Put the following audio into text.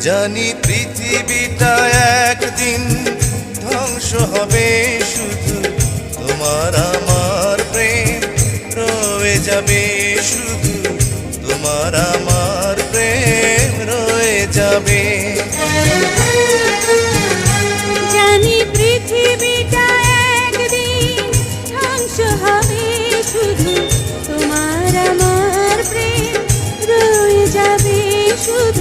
জানি পৃথিবীটা একদিন ধ্বংস হবে, শুধু তোমার আমার প্রেম রয়ে যাবে, শুধু তোমার আমার প্রেম রয়ে যাবে। জানি পৃথিবীটা একদিন ধ্বংস হবে, শুধু তোমার আমার প্রেম রয়ে যাবে, শুধু